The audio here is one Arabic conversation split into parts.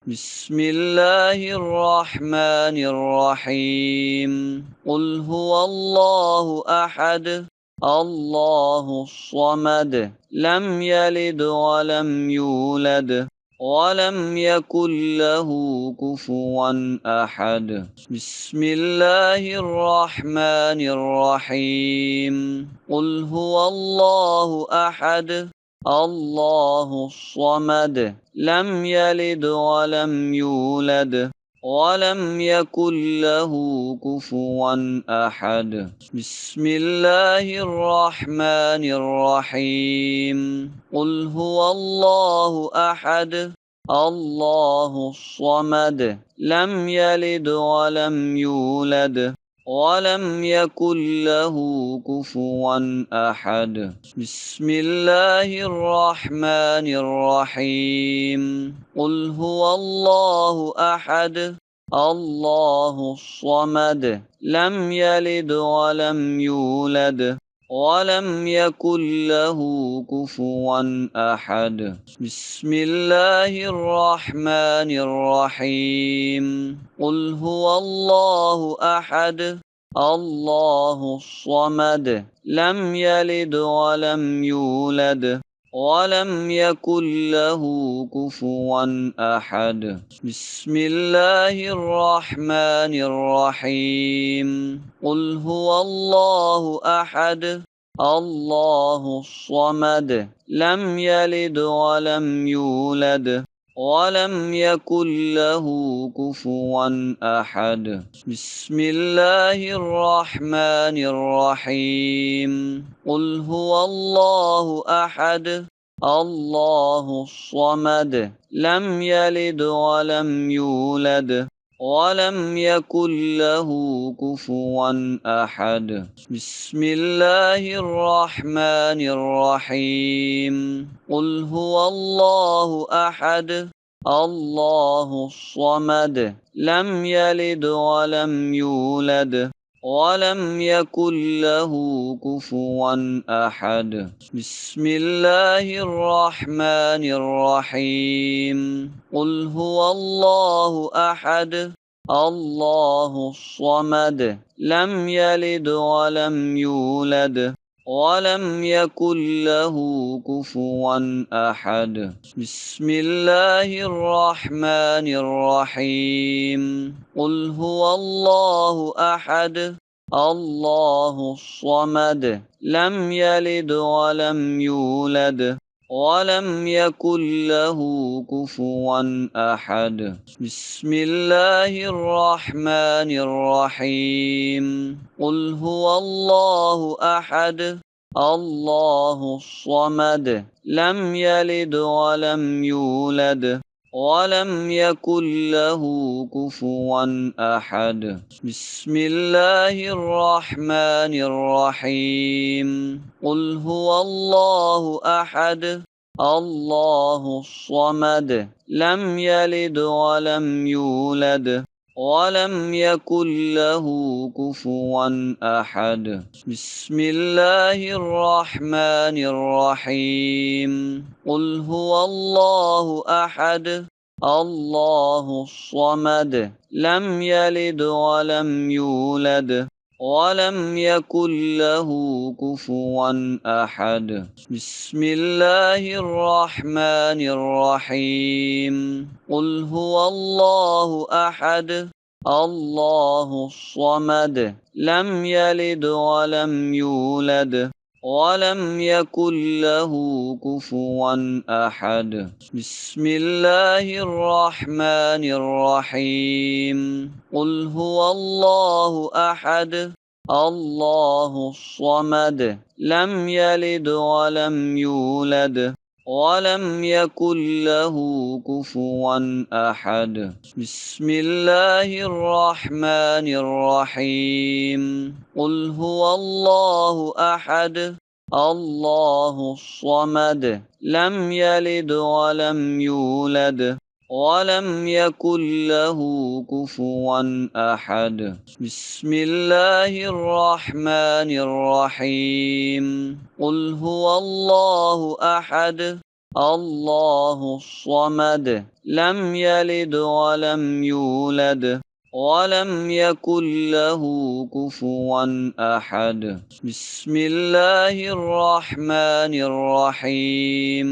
بسم الله الرحمن الرحيم قل هو الله أحد الله الصمد لم يلد ولم يولد ولم يكن له كفوا أحد بسم الله الرحمن الرحيم قل هو الله أحد الله الصمد لم يلد ولم يولد ولم يكن له كفوا أحد بسم الله الرحمن الرحيم قل هو الله أحد الله الصمد لم يلد ولم يولد ولم يكن له كفوا أحد بسم الله الرحمن الرحيم قل هو الله أحد الله الصمد لم يلد ولم يولد ولم يكن له كفوا أحد بسم الله الرحمن الرحيم قل هو الله أحد الله الصمد لم يلد ولم يولد ولم يكن له كفوا أحد بسم الله الرحمن الرحيم قل هو الله أحد الله الصمد لم يلد ولم يولد ولم يكن له كفوا أحد بسم الله الرحمن الرحيم قل هو الله أحد الله الصمد لم يلد ولم يولد ولم يكن له كفوا أحد بسم الله الرحمن الرحيم قل هو الله أحد الله الصمد لم يلد ولم يولد ولم يكن له كفوا أحد بسم الله الرحمن الرحيم قل هو الله أحد الله الصمد لم يلد ولم يولد ولم يكن له كفوا أحد بسم الله الرحمن الرحيم قل هو الله أحد الله الصمد لم يلد ولم يولد ولم يكن له كفوا أحد بسم الله الرحمن الرحيم قل هو الله أحد الله الصمد لم يلد ولم يولد ولم يكن له كفوا أحد بسم الله الرحمن الرحيم قل هو الله أحد الله الصمد لم يلد ولم يولد ولم يكن له كفوا أحد بسم الله الرحمن الرحيم قل هو الله أحد الله الصمد لم يلد ولم يولد ولم يكن له كفوا أحد بسم الله الرحمن الرحيم قل هو الله أحد الله الصمد لم يلد ولم يولد ولم يكن له كفوا أحد بسم الله الرحمن الرحيم قل هو الله أحد الله الصمد لم يلد ولم يولد ولم يكن له كفوا أحد بسم الله الرحمن الرحيم قل هو الله أحد الله الصمد لم يلد ولم يولد ولم يكن له كفوا أحد بسم الله الرحمن الرحيم قل هو الله أحد الله الصمد لم يلد ولم يولد ولم يكن له كفوا أحد. بسم الله الرحمن الرحيم.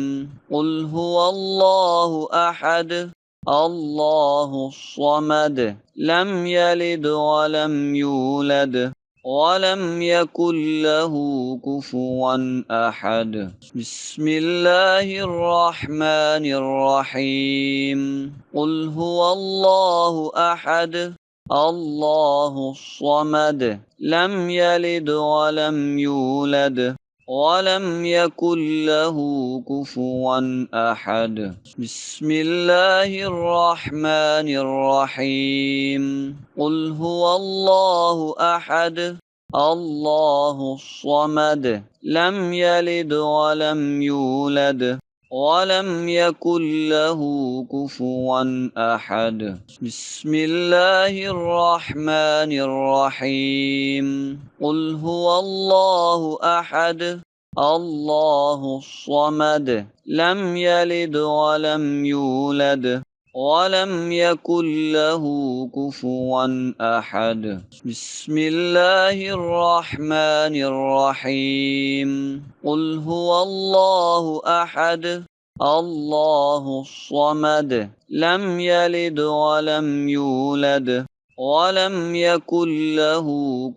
قل هو الله أحد الله الصمد لم يلد ولم يولد ولم يكن له كفوا أحد. بسم الله الرحمن الرحيم. قل هو الله أحد الله الصمد لم يلد ولم يولد ولم يكن له كفوا أحد. بسم الله الرحمن الرحيم. قل هو الله أحد الله الصمد لم يلد ولم يولد ولم يكن له كفوا أحد. بسم الله الرحمن الرحيم. قل هو الله أحد الله الصمد لم يلد ولم يولد ولم يكن له كفوا أحد. بسم الله الرحمن الرحيم. قل هو الله أحد الله الصمد لم يلد ولم يولد ولم يكن له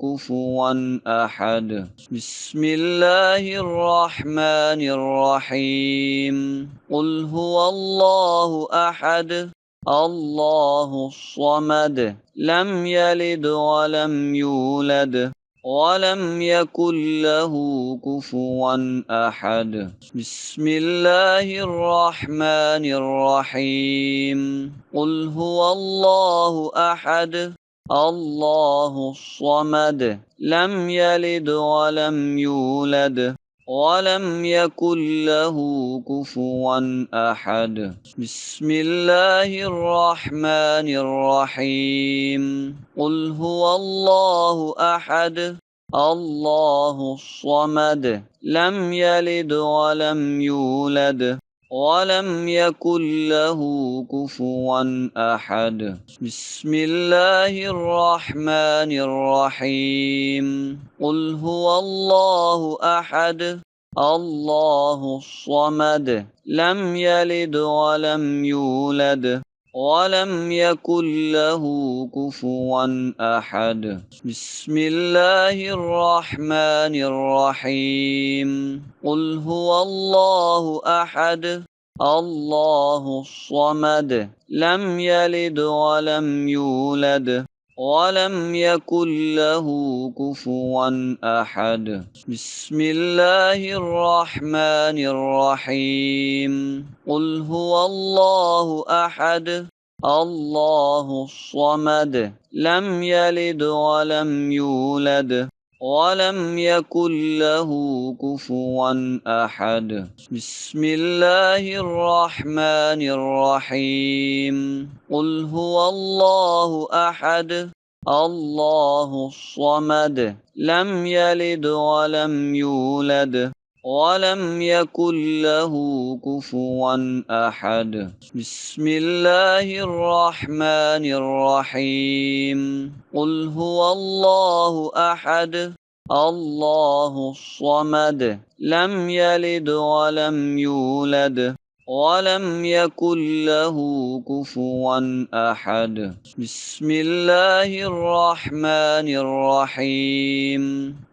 كفوا أحد. بسم الله الرحمن الرحيم. قل هو الله أحد الله الصمد لم يلد ولم يولد ولم يكن له كفوا أحد. بسم الله الرحمن الرحيم. قل هو الله أحد الله الصمد لم يلد ولم يولد ولم يكن له كفوا أحد. بسم الله الرحمن الرحيم. قل هو الله أحد الله الصمد لم يلد ولم يولد ولم يكن له كفوا أحد. بسم الله الرحمن الرحيم. قل هو الله أحد الله الصمد لم يلد ولم يولد ولم يكن له كفوا أحد. بسم الله الرحمن الرحيم. قل هو الله أحد الله الصمد لم يلد ولم يولد ولم يكن له كفوا أحد. بسم الله الرحمن الرحيم. قل هو الله أحد الله الصمد لم يلد ولم يولد ولم يكن له كفوا أحد. بسم الله الرحمن الرحيم. قل هو الله أحد الله الصمد لم يلد ولم يولد ولم يكن له كفوا أحد. بسم الله الرحمن الرحيم. قل هو الله أحد الله الصمد لم يلد ولم يولد ولم يكن له كفوا أحد. بسم الله الرحمن الرحيم.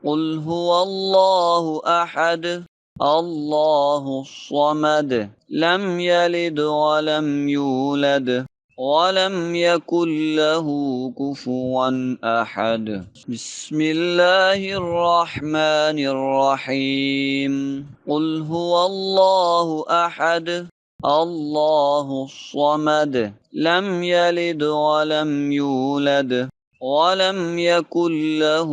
قل هو الله أحد الله الصمد لم يلد ولم يولد ولم يكن له كفوا أحد. بسم الله الرحمن الرحيم. قل هو الله أحد الله الصمد لم يلد ولم يولد ولم يكن له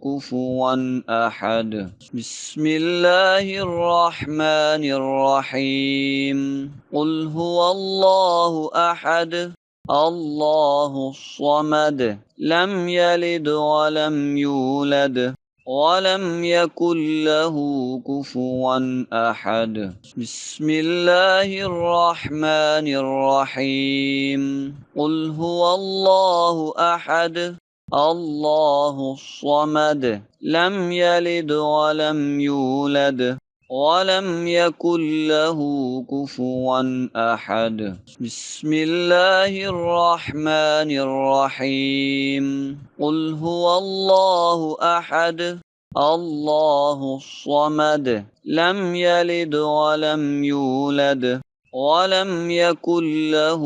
كفوا أحد. بسم الله الرحمن الرحيم. قل هو الله أحد الله الصمد لم يلد ولم يولد ولم يكن له كفوا أحد. بسم الله الرحمن الرحيم. قل هو الله أحد الله الصمد لم يلد ولم يولد ولم يكن له كفوا أحد. بسم الله الرحمن الرحيم. قل هو الله أحد الله الصمد لم يلد ولم يولد ولم يكن له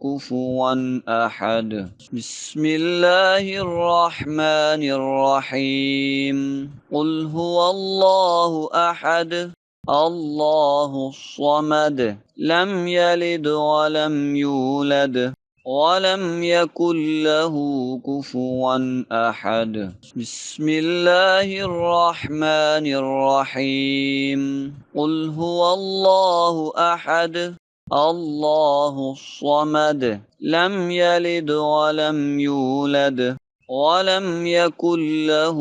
كفوا أحد. بسم الله الرحمن الرحيم. قل هو الله أحد الله الصمد لم يلد ولم يولد ولم يكن له كفوا أحد. بسم الله الرحمن الرحيم. قل هو الله أحد الله الصمد لم يلد ولم يولد ولم يكن له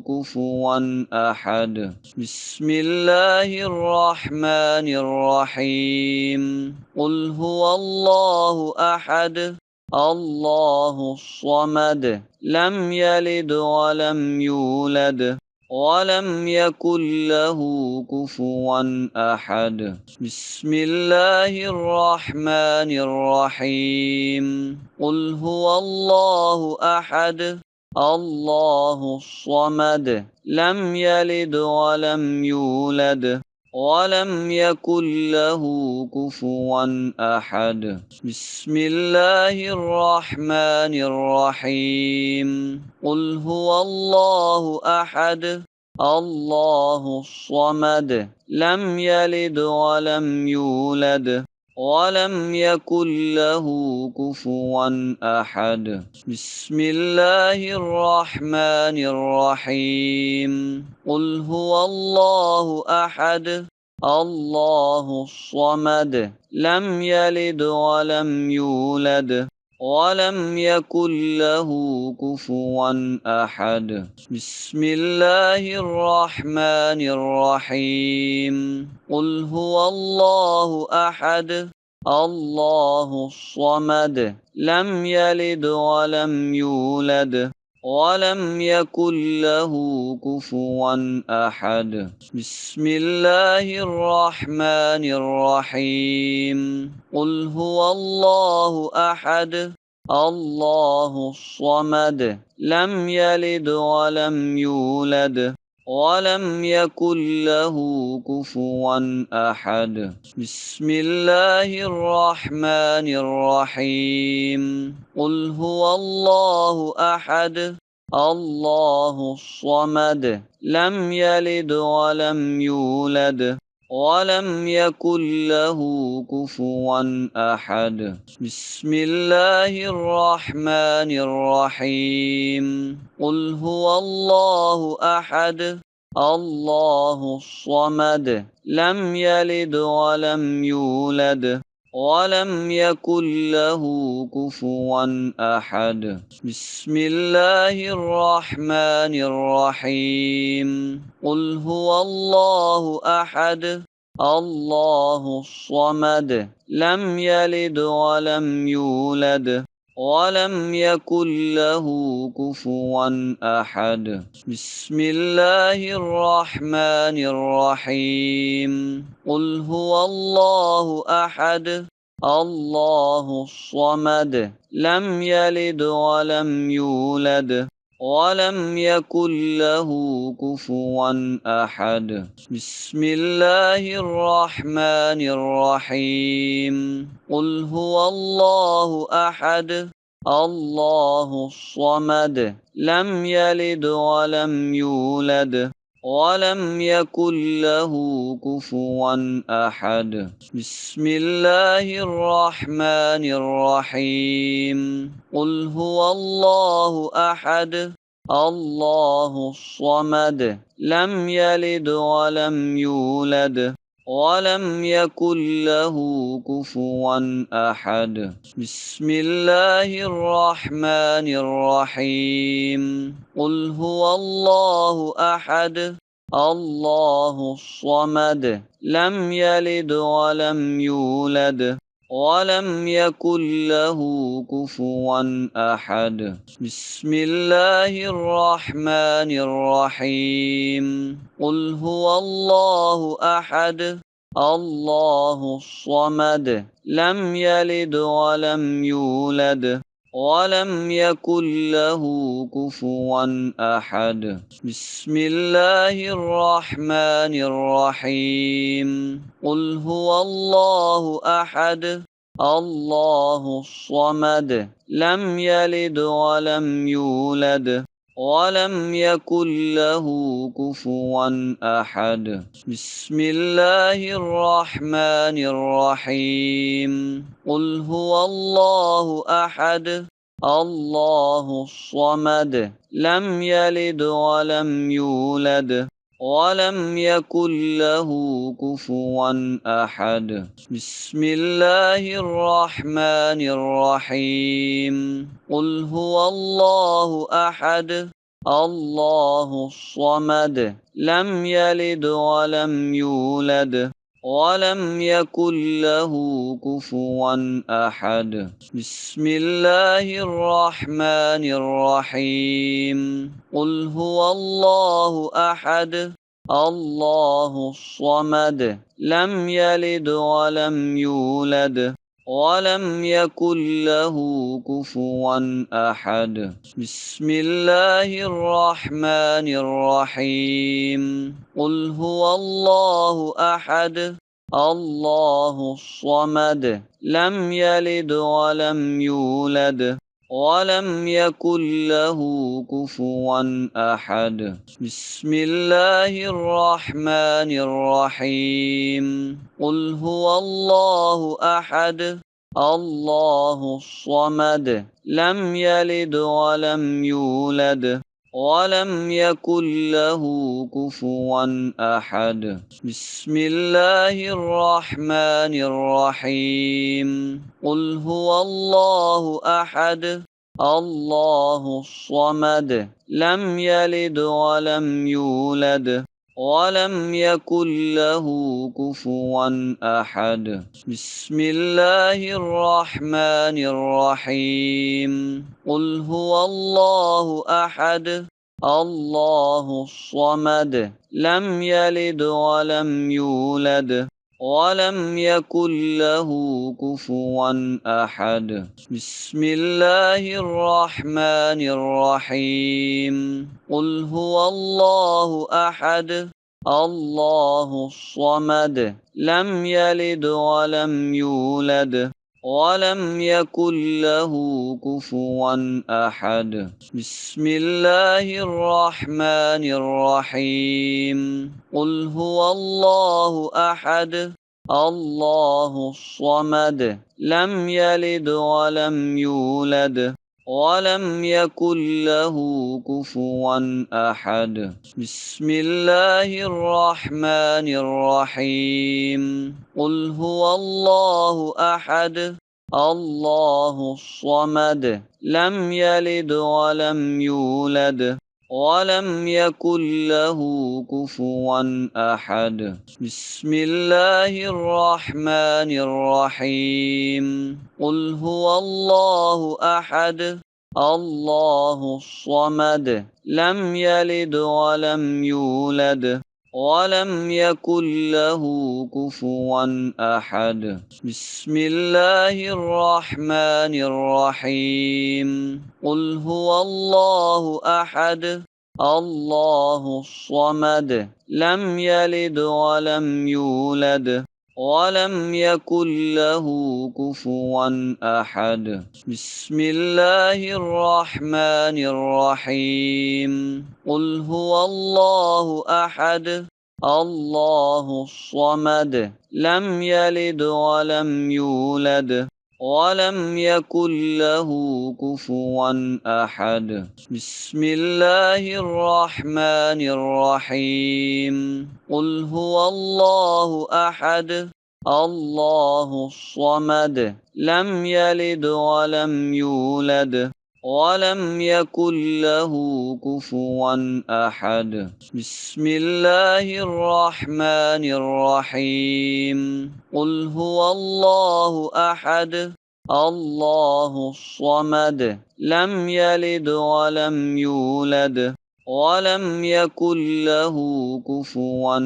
كفوا أحد. بسم الله الرحمن الرحيم. قل هو الله أحد الله الصمد لم يلد ولم يولد ولم يكن له كفوا أحد. بسم الله الرحمن الرحيم. قل هو الله أحد الله الصمد لم يلد ولم يولد ولم يكن له كفوا أحد. بسم الله الرحمن الرحيم. قل هو الله أحد الله الصمد لم يلد ولم يولد ولم يكن له كفوا أحد. بسم الله الرحمن الرحيم. قل هو الله أحد الله الصمد لم يلد ولم يولد ولم يكن له كفوا أحد. بسم الله الرحمن الرحيم. قل هو الله أحد الله الصمد لم يلد ولم يولد ولم يكن له كفوا أحد. بسم الله الرحمن الرحيم. قل هو الله أحد الله الصمد لم يلد ولم يولد ولم يكن له كفوا أحد. بسم الله الرحمن الرحيم. قل هو الله أحد الله الصمد لم يلد ولم يولد ولم يكن له كفوا أحد. بسم الله الرحمن الرحيم. قل هو الله أحد الله الصمد لم يلد ولم يولد ولم يكن له كفوا أحد. بسم الله الرحمن الرحيم. قل هو الله أحد الله الصمد لم يلد ولم يولد ولم يكن له كفوا أحد. بسم الله الرحمن الرحيم. قل هو الله أحد الله الصمد لم يلد ولم يولد ولم يكن له كفوا أحد. بسم الله الرحمن الرحيم. قل هو الله أحد الله الصمد لم يلد ولم يولد ولم يكن له كفوا أحد. بسم الله الرحمن الرحيم. قل هو الله أحد الله الصمد لم يلد ولم يولد ولم يكن له كفوا أحد بسم الله الرحمن الرحيم قل هو الله أحد الله الصمد لم يلد ولم يولد ولم يكن له كفوا أحد بسم الله الرحمن الرحيم قل هو الله أحد الله الصمد لم يلد ولم يولد ولم يكن له كفوا أحد بسم الله الرحمن الرحيم قل هو الله أحد الله الصمد لم يلد ولم يولد ولم يكن له كفوا أحد بسم الله الرحمن الرحيم قل هو الله أحد الله الصمد لم يلد ولم يولد ولم يكن له كفوا أحد بسم الله الرحمن الرحيم قل هو الله أحد الله الصمد لم يلد ولم يولد ولم يكن له كفوا أحد بسم الله الرحمن الرحيم قل هو الله أحد الله الصمد لم يلد ولم يولد ولم يكن له كفوا أحد بسم الله الرحمن الرحيم قل هو الله أحد الله الصمد لم يلد ولم يولد ولم يكن له كفوا أحد بسم الله الرحمن الرحيم قل هو الله أحد الله الصمد لم يلد ولم يولد ولم يكن له كفوا أحد بسم الله الرحمن الرحيم قل هو الله أحد الله الصمد لم يلد ولم يولد ولم يكن له كفوا أحد بسم الله الرحمن الرحيم قل هو الله أحد الله الصمد لم يلد ولم يولد ولم يكن له كفوا أحد بسم الله الرحمن الرحيم قل هو الله أحد الله الصمد لم يلد ولم يولد ولم يكن له كفوا أحد بسم الله الرحمن الرحيم قل هو الله أحد الله الصمد لم يلد ولم يولد ولم يكن له كفوا أحد بسم الله الرحمن الرحيم قل هو الله أحد الله الصمد لم يلد ولم يولد ولم يكن له كفوا أحد بسم الله الرحمن الرحيم قل هو الله أحد الله الصمد لم يلد ولم يولد ولم يكن له كفوا أحد بسم الله الرحمن الرحيم قل هو الله أحد الله الصمد لم يلد ولم يولد ولم يكن له كفوا أحد بسم الله الرحمن الرحيم قل هو الله أحد الله الصمد لم يلد ولم يولد ولم يكن له كفوا أحد بسم الله الرحمن الرحيم قل هو الله أحد الله الصمد لم يلد ولم يولد ولم يكن له كفوا أحد بسم الله الرحمن الرحيم قل هو الله أحد الله الصمد لم يلد ولم يولد ولم يكن له كفوا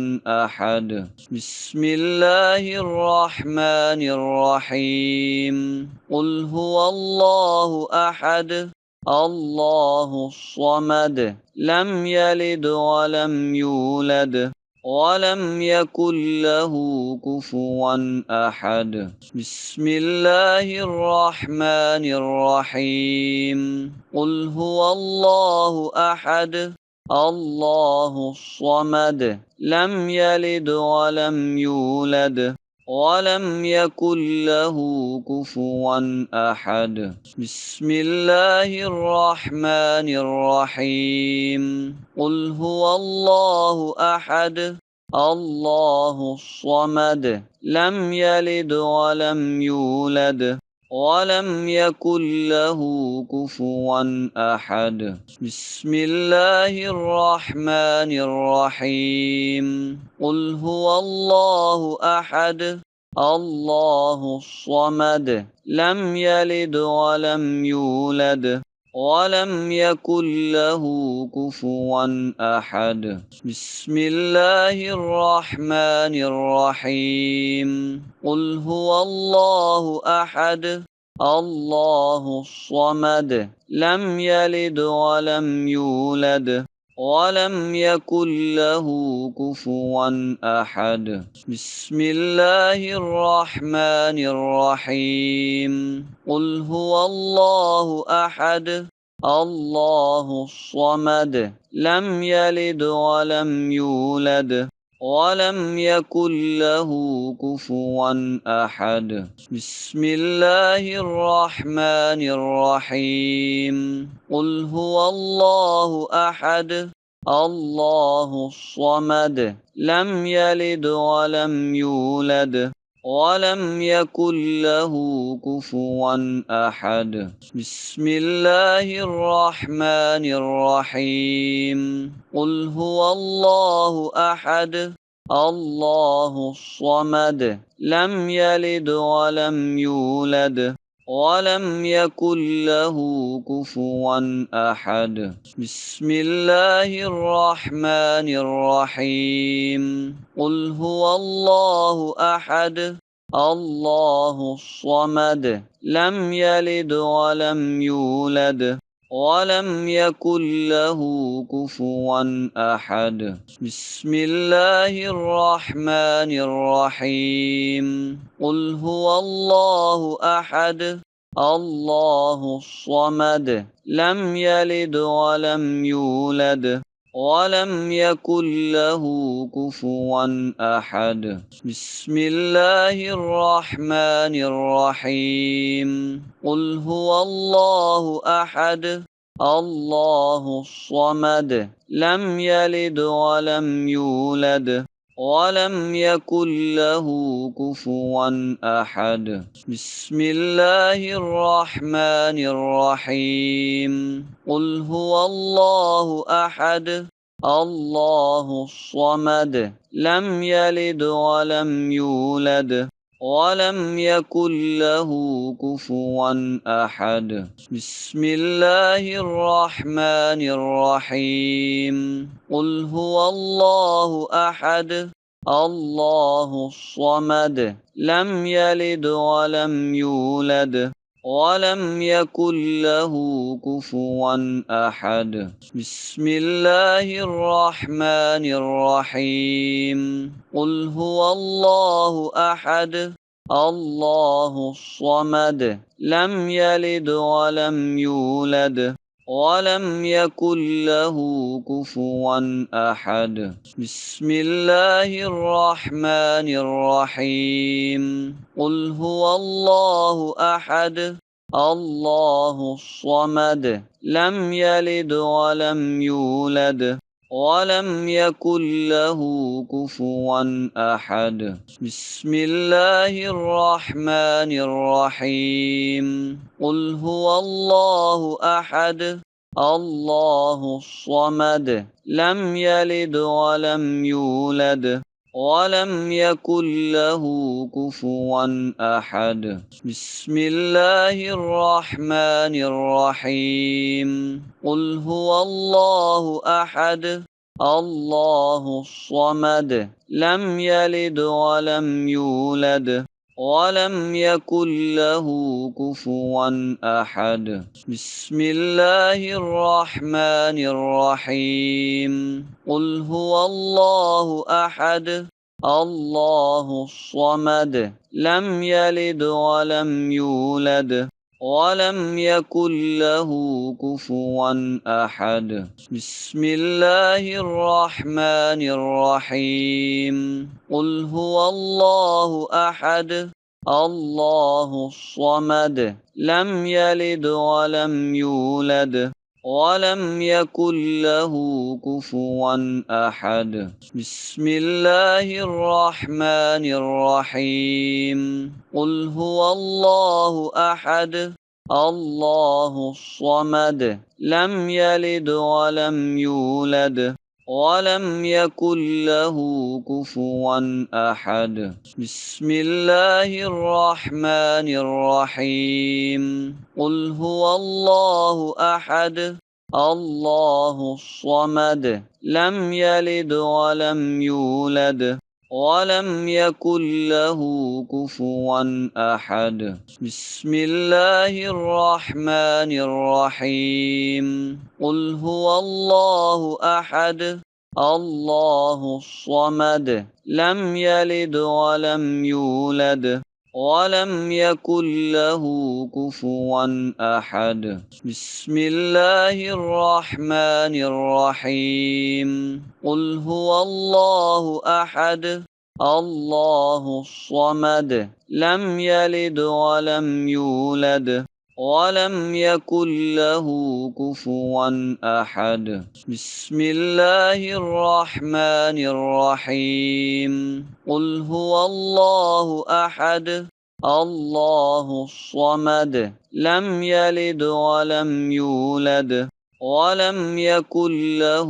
أحد بسم الله الرحمن الرحيم قل هو الله أحد الله الصمد لم يلد ولم يولد ولم يكن له كفوا أحد بسم الله الرحمن الرحيم قل هو الله أحد الله الصمد لم يلد ولم يولد ولم يكن له كفوا أحد بسم الله الرحمن الرحيم قل هو الله أحد الله الصمد لم يلد ولم يولد ولم يكن له كفوا أحد بسم الله الرحمن الرحيم قل هو الله أحد الله الصمد لم يلد ولم يولد ولم يكن له كفوا أحد بسم الله الرحمن الرحيم قل هو الله أحد الله الصمد لم يلد ولم يولد ولم يكن له كفوا أحد بسم الله الرحمن الرحيم قل هو الله أحد الله الصمد لم يلد ولم يولد ولم يكن له كفوا أحد بسم الله الرحمن الرحيم قل هو الله أحد الله الصمد لم يلد ولم يولد ولم يكن له كفوا أحد بسم الله الرحمن الرحيم قل هو الله أحد الله الصمد لم يلد ولم يولد ولم يكن له كفوا أحد بسم الله الرحمن الرحيم قل هو الله أحد الله الصمد لم يلد ولم يولد ولم يكن له كفوا أحد بسم الله الرحمن الرحيم قل هو الله أحد الله الصمد لم يلد ولم يولد ولم يكن له كفوا أحد بسم الله الرحمن الرحيم قل هو الله أحد الله الصمد لم يلد ولم يولد ولم يكن له كفوا أحد بسم الله الرحمن الرحيم قل هو الله أحد الله الصمد لم يلد ولم يولد ولم يكن له كفوا أحد بسم الله الرحمن الرحيم قل هو الله أحد الله الصمد لم يلد ولم يولد ولم يكن له كفوا أحد بسم الله الرحمن الرحيم قل هو الله أحد الله الصمد لم يلد ولم يولد ولم يكن له كفوا أحد. بسم الله الرحمن الرحيم. قل هو الله أحد الله الصمد لم يلد ولم يولد ولم يكن له كفوا أحد. بسم الله الرحمن الرحيم. قل هو الله أحد الله الصمد لم يلد ولم يولد ولم يكن له كفوا أحد. بسم الله الرحمن الرحيم. قل هو الله أحد الله الصمد لم يلد ولم يولد ولم يكن له كفوا أحد. بسم الله الرحمن الرحيم. قل هو الله أحد الله الصمد لم يلد ولم يولد ولم يكن له كفوا أحد. بسم الله الرحمن الرحيم. قل هو الله أحد الله الصمد لم يلد ولم يولد ولم يكن له كفوا أحد. بسم الله الرحمن الرحيم. قل هو الله أحد الله الصمد لم يلد ولم يولد ولم يكن له كفوا أحد. بسم الله الرحمن الرحيم. قل هو الله أحد الله الصمد لم يلد ولم يولد ولم يكن له كفوا أحد. بسم الله الرحمن الرحيم. قل هو الله أحد الله الصمد لم يلد ولم يولد ولم يكن له كفوا أحد. بسم الله الرحمن الرحيم. قل هو الله أحد الله الصمد لم يلد ولم يولد ولم يكن له كفوا أحد. بسم الله الرحمن الرحيم. قل هو الله أحد الله الصمد لم يلد ولم يولد ولم يكن له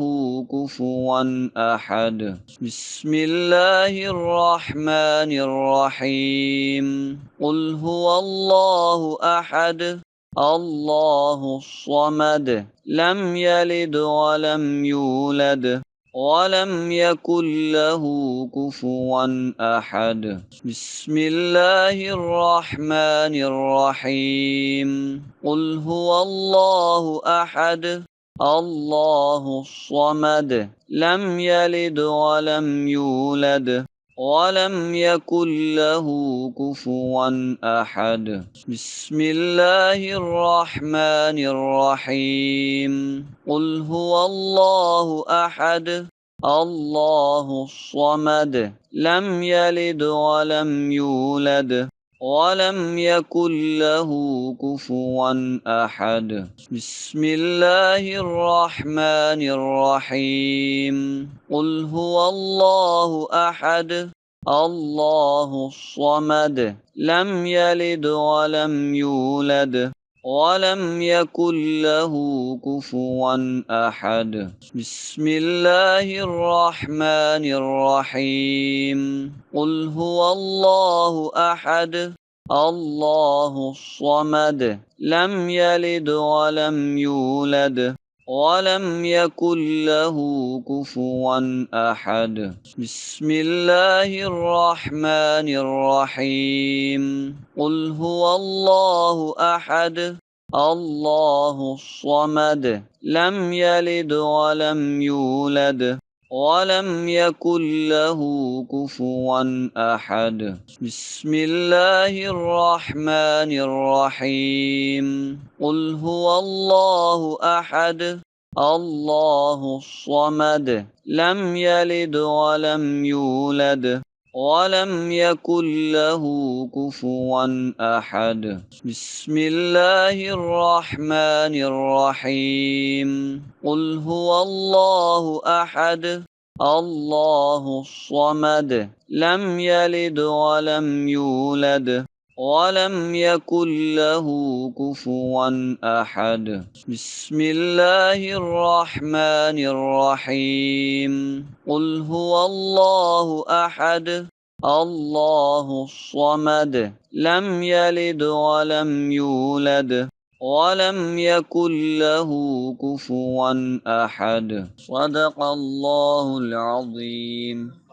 كفوا أحد. بسم الله الرحمن الرحيم. قل هو الله أحد الله الصمد لم يلد ولم يولد ولم يكن له كفوا أحد. بسم الله الرحمن الرحيم. قل هو الله أحد الله الصمد لم يلد ولم يولد ولم يكن له كفوا أحد. بسم الله الرحمن الرحيم. قل هو الله أحد الله الصمد لم يلد ولم يولد ولم يكن له كفوا أحد. بسم الله الرحمن الرحيم. قل هو الله أحد الله الصمد لم يلد ولم يولد ولم يكن له كفوا أحد. بسم الله الرحمن الرحيم. قل هو الله أحد الله الصمد لم يلد ولم يولد ولم يكن له كفوا أحد. بسم الله الرحمن الرحيم. قل هو الله أحد الله الصمد لم يلد ولم يولد ولم يكن له كفوا أحد بسم الله الرحمن الرحيم قل هو الله أحد الله الصمد لم يلد ولم يولد ولم يكن له كفوا أحد بسم الله الرحمن الرحيم قل هو الله أحد الله الصمد لم يلد ولم يولد ولم يكن له كفوا أحد بسم الله الرحمن الرحيم قل هو الله أحد الله الصمد لم يلد ولم يولد ولم يكن له كفوا أحد صدق الله العظيم.